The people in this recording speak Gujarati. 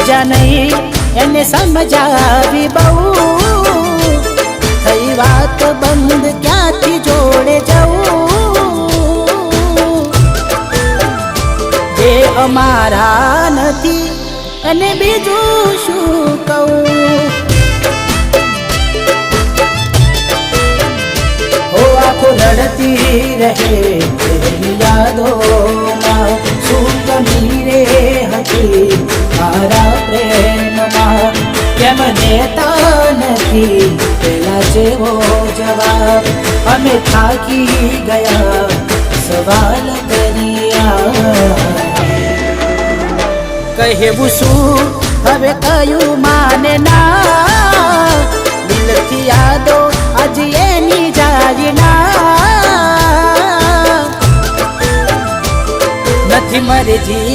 મજા નહીં એને સમજાવી બહુ થઈ વાત બંધ ક્યાંથી જોડે જવું જે અમારા નથી અને બીજું શું કહું હો આંખો લડતી રહે તેરી યાદોમાં શું કમી રે હતી મારા પ્રેમમાં કેમ દેતા નથી પેલા જેવો જવાબ અમે થાકી ગયા સવાલ કર્યા કહેવું શું હવે કયું માને ના દિલથી યાદો આજ એની જાય ના નથી મરજી